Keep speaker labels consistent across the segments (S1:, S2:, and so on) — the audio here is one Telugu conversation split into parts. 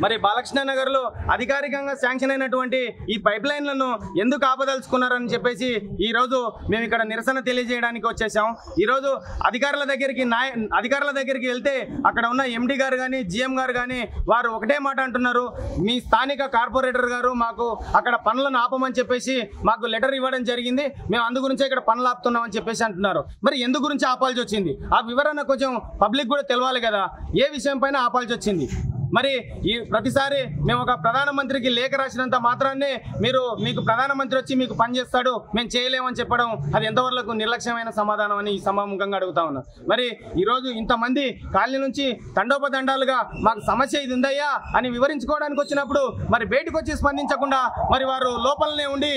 S1: మరి బాలకృష్ణ నగర్ లో అధికారికంగా శాంక్షన్ అయినటువంటి ఈ పైప్ లైన్లను ఎందుకు ఆపదలుచుకున్నారని చెప్పేసి ఈ రోజు మేము ఇక్కడ నిరసన తెలియజేయడానికి వచ్చేసాం. ఈ రోజు అధికారుల దగ్గరికి వెళ్తే అక్కడ ఉన్న ఎండి గారు కానీ జిఎం గారు కానీ వారు ఒకటే మాట అంటున్నారు, మీ స్థానిక కార్పొరేటర్ గారు మాకు అక్కడ పనులను ఆపమని చెప్పేసి మాకు లెటర్ ఇవ్వడం జరిగింది, మేము అందు గురించే ఇక్కడ పనులు ఆపుతున్నామని చెప్పేసి అంటున్నారు. మరి ఎందు గురించి ఆపాల్సి వచ్చింది ఆ వివరణ కొంచెం పబ్లిక్ కూడా తెలవాలి కదా, ఏ విషయం పైన ఆపాల్సి వచ్చింది. మరి ఈ ప్రతిసారి మేము ఒక ప్రధానమంత్రికి లేఖ రాసినంత మాత్రాన్ని మీకు ప్రధానమంత్రి వచ్చి మీకు పని చేస్తాడు మేము చేయలేమని చెప్పడం అది ఎంతవరకు నిర్లక్ష్యమైన సమాధానం అని ఈ సమాముఖంగా అడుగుతా ఉన్నాం. మరి ఈరోజు ఇంతమంది కాలనీ నుంచి తండోపతండాలుగా మాకు సమస్య ఇది ఉందయ్యా అని వివరించుకోవడానికి వచ్చినప్పుడు మరి బయటకు వచ్చి స్పందించకుండా మరి వారు లోపలనే ఉండి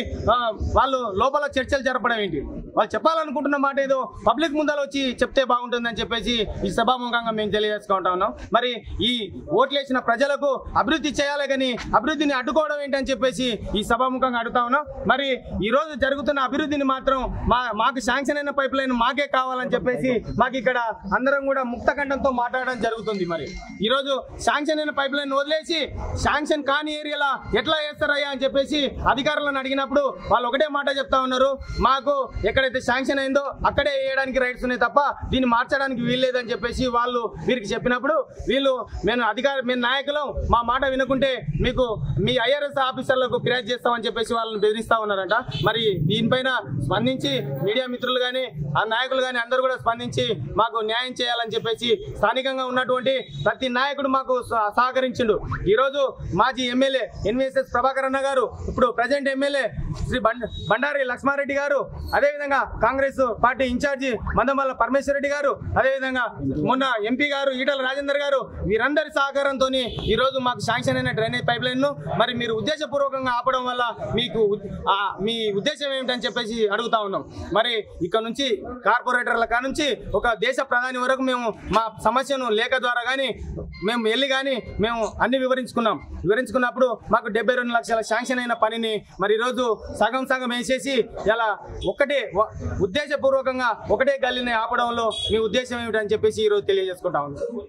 S1: వాళ్ళు లోపల చర్చలు జరపడం ఏంటి? వాళ్ళు చెప్పాలనుకుంటున్న మాట ఏదో పబ్లిక్ ముందర వచ్చి చెప్తే బాగుంటుందని చెప్పేసి ఈ సభాముఖంగా మేము తెలియజేసుకుంటా ఉన్నాం. మరి ఈ ఓట్లేసిన ప్రజలకు అభివృద్ధి చేయాలి కానీ అభివృద్ధిని అడ్డుకోవడం ఏంటని చెప్పేసి ఈ సభాముఖంగా అడుగుతా ఉన్నాం. మరి ఈ రోజు జరుగుతున్న అభివృద్ధిని మాత్రం మాకు శాంక్షన్ అయిన పైప్ లైన్ మాకే కావాలని చెప్పేసి మాకు ఇక్కడ అందరం కూడా ముక్తకంఠంతో మాట్లాడడం జరుగుతుంది. మరి ఈ రోజు శాంక్షన్ అయిన పైప్ లైన్ వదిలేసి శాంక్షన్ కాని ఏరియాలో ఎట్లా వేస్తారయ్యా అని చెప్పేసి అధికారులను అడిగినప్పుడు వాళ్ళు ఒకటే మాట చెప్తా ఉన్నారు, మాకు ఎక్కడైతే శాంక్షన్ అయిందో అక్కడే వేయడానికి రైట్స్ ఉన్నాయి తప్ప దీన్ని మార్చడానికి వీల్లేదని చెప్పేసి వాళ్ళు వీరికి చెప్పినప్పుడు వీళ్ళు మేము నాయకులం మా మాట వినుకుంటే మీకు మీ ఐఆర్ఎస్ ఆఫీసర్లకు ఫిర్యాదు చేస్తామని చెప్పేసి వాళ్ళని బెదిరిస్తా ఉన్నారంట. మరి దీనిపైన స్పందించి మీడియా మిత్రులు కానీ ఆ నాయకులు కానీ అందరూ కూడా స్పందించి మాకు న్యాయం చేయాలని చెప్పేసి స్థానికంగా ఉన్నటువంటి ప్రతి నాయకుడు మాకు సహకరించిండు. ఈరోజు మాజీ ఎమ్మెల్యే ఎన్విఎస్ఎస్ ప్రభాకర్ అన్న గారు, ఇప్పుడు ప్రజెంట్ ఎమ్మెల్యే శ్రీ బండారి లక్ష్మారెడ్డి గారు, అదేవిధంగా కాంగ్రెస్ పార్టీ ఇన్ఛార్జి మందమల్ల పరమేశ్వర రెడ్డి గారు, అదేవిధంగా మొన్న ఎంపీ గారు ఈటల రాజేందర్ గారు, వీరందరి సహకారంతో ఈ రోజు మాకు శాంక్షన్ అయిన డ్రైనేజ్ పైప్ లైన్ ను మరి మీరు ఉద్దేశపూర్వకంగా ఆపడం వల్ల మీ ఉద్దేశం ఏమిటని చెప్పేసి అడుగుతా ఉన్నాం. మరి ఇక్కడ నుంచి కార్పొరేటర్ల కానుంచి ఒక దేశ ప్రధాని వరకు మేము మా సమస్యను లేఖ ద్వారా కానీ మేము వెళ్ళి కానీ మేము అన్ని వివరించుకున్నప్పుడు మాకు 72 లక్షల శాంక్షన్ అయిన పనిని మరి ఈరోజు సగం వేసేసి ఇలా ఉద్దేశపూర్వకంగా ఒకటే గల్లీని ఆపడంలో మీ ఉద్దేశం ఏమిటని చెప్పేసి ఈరోజు తెలియజేసుకుంటా ఉన్నాం.